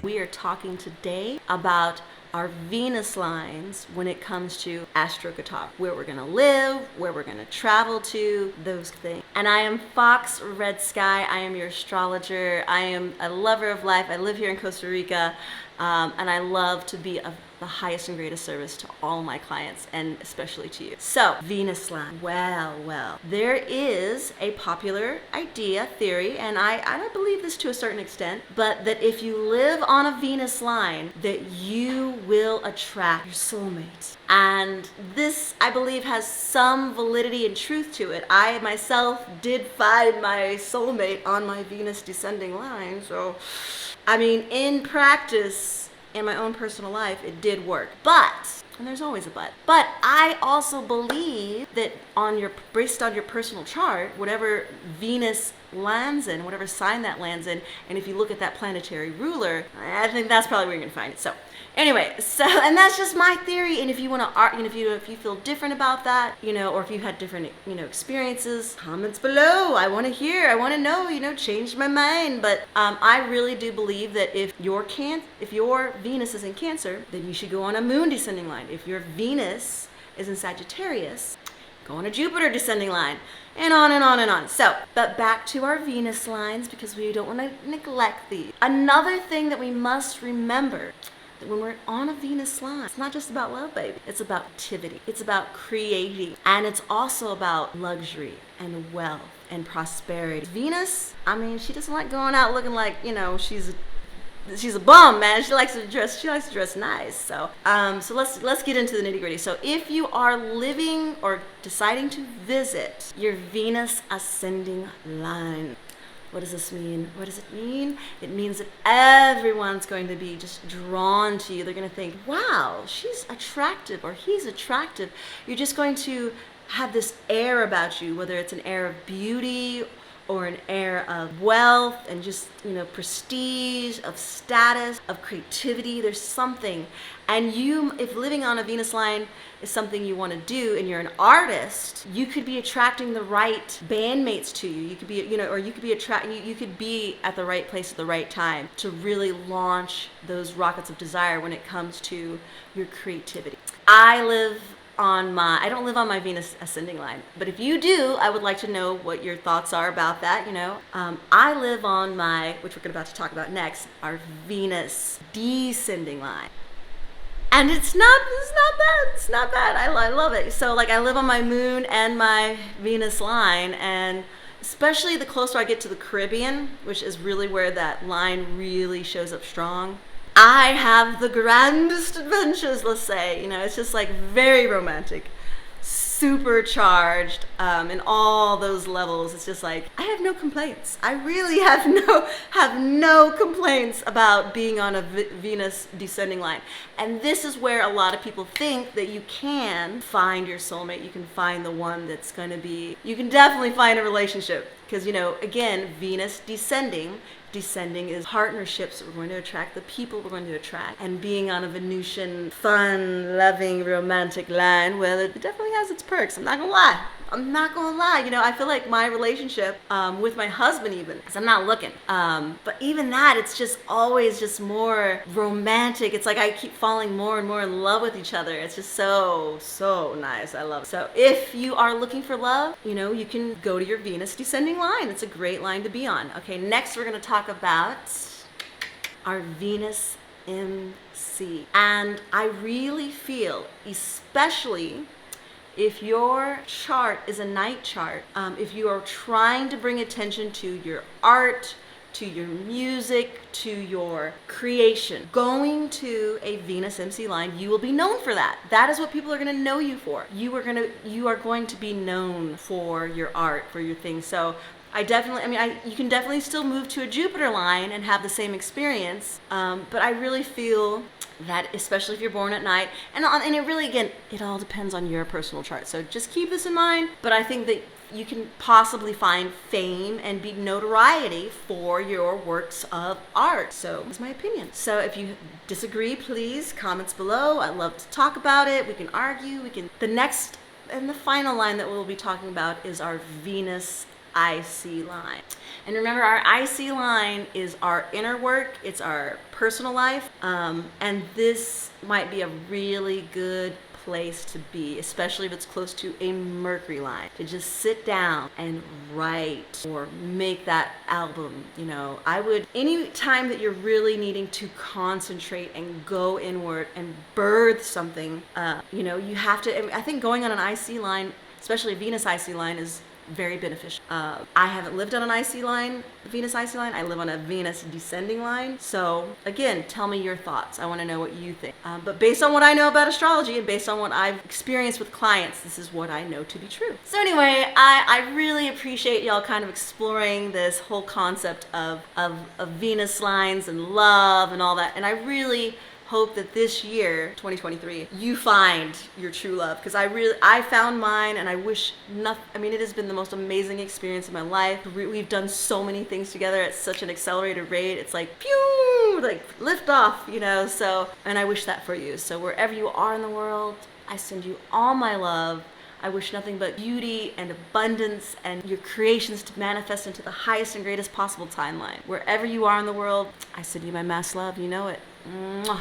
We are talking today about our Venus lines when it comes to astrocartography, where we're gonna live, where we're gonna travel to, those things. And I am Fox Redsky. I am your astrologer. I am a lover of life. I live here in Costa Rica, and I love to be of the highest and greatest service to all my clients, and especially to you. So, Venus line. Well, there is a popular idea, theory, and I believe this to a certain extent, but that if you live on a Venus line, that you will attract your soulmate. And this, I believe, has some validity and truth to it. I myself did find my soulmate on my Venus descending line, so, I mean, in practice, in my own personal life, it did work. But, and there's always a but I also believe that based on your personal chart, whatever Venus lands in, whatever sign that lands in, and if you look at that planetary ruler, I think that's probably where you're gonna find it. So anyway, and that's just my theory. And if you want to, if you feel different about that, or if you had different, experiences, comments below. I want to hear. I want to know. Change my mind. But I really do believe that if your Venus is in Cancer, then you should go on a Moon descending line. If your Venus is in Sagittarius, go on a Jupiter descending line, and on and on and on. So, but back to our Venus lines, because we don't want to neglect these. Another thing that we must remember, when we're on a Venus line, it's not just about love, baby. It's about activity. It's about creating. And it's also about luxury and wealth and prosperity. Venus, she doesn't like going out looking like, she's a bum, man. She likes to dress nice. So let's get into the nitty-gritty. So if you are living or deciding to visit your Venus ascending line, what does this mean? What does it mean? It means that everyone's going to be just drawn to you. They're going to think, wow, she's attractive or he's attractive. You're just going to have this air about you, whether it's an air of beauty or an air of wealth and just, prestige, of status, of creativity. There's something. And if living on a Venus line is something you want to do and you're an artist, you could be attracting the right bandmates to you. You could be, you could be at the right place at the right time to really launch those rockets of desire when it comes to your creativity. I don't live on my Venus ascending line, but if you do, I would like to know what your thoughts are about that. I live on which we're about to talk about next, our Venus descending line. And it's not bad. I love it. So I live on my Moon and my Venus line, and especially the closer I get to the Caribbean, which is really where that line really shows up strong, I have the grandest adventures, let's say. It's just very romantic, supercharged, in all those levels. It's just I have no complaints. I really have no complaints about being on a Venus descending line. And this is where a lot of people think that you can find your soulmate. You can find the one that's going to be, you can definitely find a relationship. Because, again, Venus descending is partnerships that we're going to attract, the people we're going to attract. And being on a Venusian, fun, loving, romantic line, well, it definitely has its perks. I'm not gonna lie. I feel like my relationship with my husband, even, because I'm not looking, but even that, it's just always just more romantic. It's I keep falling more and more in love with each other. It's just so nice. I love it. So if you are looking for love, you can go to your Venus descending line. It's a great line to be on. Okay, next we're going to talk about our Venus MC. And I really feel, especially if your chart is a night chart, if you are trying to bring attention to your art, to your music, to your creation, going to a Venus MC line, you will be known for that. That is what people are going to know you for. You are going to be known for your art, for your things. So you can definitely still move to a Jupiter line and have the same experience, but I really feel that, especially if you're born at night, and it really, again, it all depends on your personal chart. So just keep this in mind. But I think that you can possibly find fame and be notoriety for your works of art. So that's my opinion. So if you disagree, please comments below. I love to talk about it. We can argue. The next and the final line that we'll be talking about is our Venus IC line. And remember, our IC line is our inner work, it's our personal life, and this might be a really good place to be, especially if it's close to a Mercury line, to just sit down and write or make that album. I would, any time that you're really needing to concentrate and go inward and birth something, you have to, I think going on an IC line, especially a Venus IC line, is very beneficial. I haven't lived on an IC line, Venus IC line. I live on a Venus descending line. So again, tell me your thoughts. I want to know what you think. But based on what I know about astrology and based on what I've experienced with clients, this is what I know to be true. So anyway, I really appreciate y'all kind of exploring this whole concept of Venus lines and love and all that. And I really hope that this year, 2023, you find your true love, because I found mine, and I wish nothing. I mean, it has been the most amazing experience of my life. We've done so many things together at such an accelerated rate. It's like pew, like lift off, so, and I wish that for you. So wherever you are in the world, I send you all my love. I wish nothing but beauty and abundance and your creations to manifest into the highest and greatest possible timeline. Wherever you are in the world, I send you my mass love. You know it. Mwah.